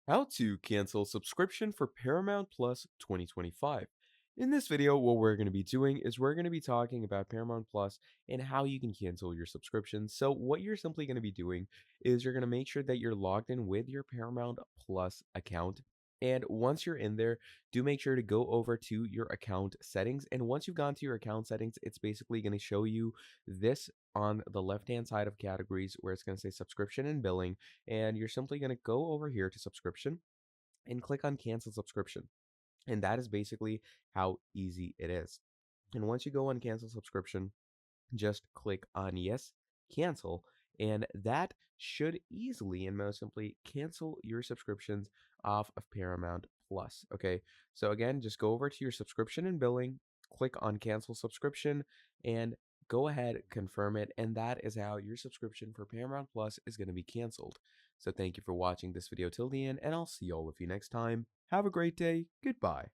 How to cancel subscription for Paramount Plus 2025. In this video, what we're going to be doing is we're going to be talking about Paramount Plus and how you can cancel your subscription. So, what you're simply going to be doing is you're going to make sure that you're logged in with your Paramount Plus account. And once you're in there, do make sure to go over to your account settings. And once you've gone to your account settings, it's basically going to show you this on the left hand side of categories where it's going to say subscription and billing, and you're simply going to go over here to subscription and click on cancel subscription. And that is basically how easy it is. And once you go on cancel subscription, just click on yes, cancel, and that should easily and most simply cancel your subscriptions off of Paramount Plus. Okay, so again, just go over to your subscription and billing, click on cancel subscription, and go ahead, confirm it, and that is how your subscription for Paramount Plus is going to be canceled. So thank you for watching this video till the end, and I'll see all of you next time. Have a great day. Goodbye.